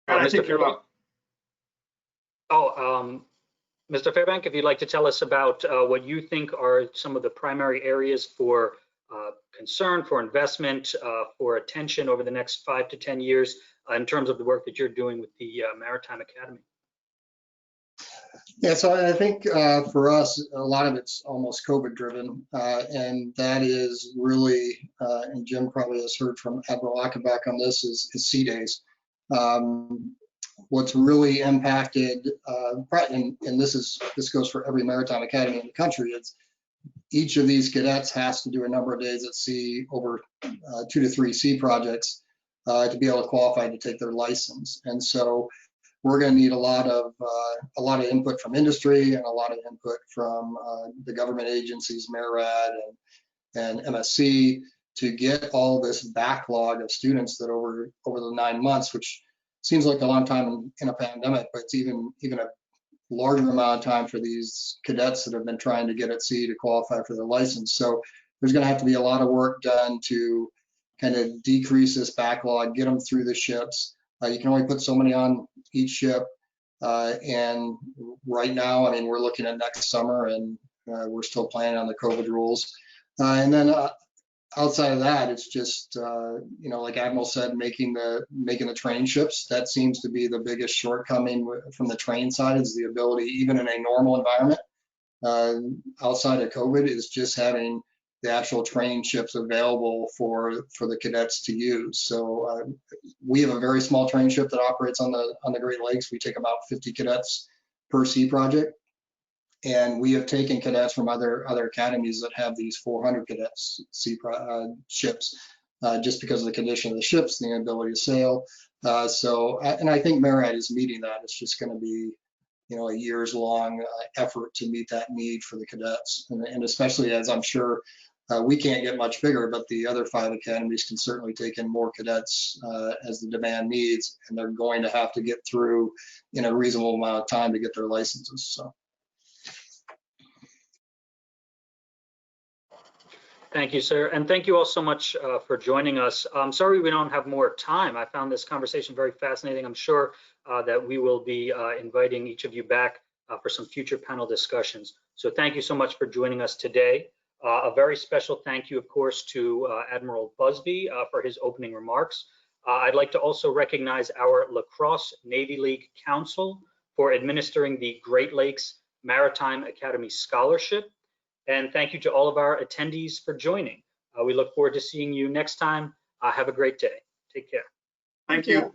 I think you're up. Mr. Fairbank, if you'd like to tell us about what you think are some of the primary areas for concern, for investment, for attention over the next 5 to 10 years in terms of the work that you're doing with the Maritime Academy. Yeah, so I think for us, a lot of it's almost COVID driven, and that is really, and Jim probably has heard from Admiral Achenbach on this, is sea days. What's really impacted, and this goes for every maritime academy in the country, it's each of these cadets has to do a number of days at sea over 2 to 3 sea projects to be able to qualify to take their license. And so we're going to need a lot of input from industry and a lot of input from the government agencies, MARAD and MSC, to get all this backlog of students that over the 9 months, which seems like a long time in a pandemic, but it's even larger amount of time for these cadets that have been trying to get at sea to qualify for their license. So there's going to have to be a lot of work done to kind of decrease this backlog, get them through the ships. You can only put so many on each ship. And right now, I mean, we're looking at next summer, and we're still planning on the COVID rules. And then outside of that, it's just, you know, like Admiral said, making the train ships. That seems to be the biggest shortcoming from the train side, is the ability, even in a normal environment, outside of COVID, is just having the actual train ships available for the cadets to use. So we have a very small train ship that operates on the Great Lakes. We take about 50 cadets per sea project. And we have taken cadets from other academies that have these 400 cadets ships, just because of the condition of the ships, the inability to sail. And I think Marriott is meeting that. It's just going to be, you know, a years long effort to meet that need for the cadets. And especially as I'm sure we can't get much bigger, but the other 5 academies can certainly take in more cadets as the demand needs, and they're going to have to get through in a reasonable amount of time to get their licenses. So. Thank you, sir. And thank you all so much for joining us. I'm sorry we don't have more time. I found this conversation very fascinating. I'm sure that we will be inviting each of you back for some future panel discussions. So thank you so much for joining us today. A very special thank you, of course, to Admiral Busby for his opening remarks. I'd like to also recognize our La Crosse Navy League Council for administering the Great Lakes Maritime Academy Scholarship. And thank you to all of our attendees for joining. We look forward to seeing you next time. Have a great day. Take care. Thank you.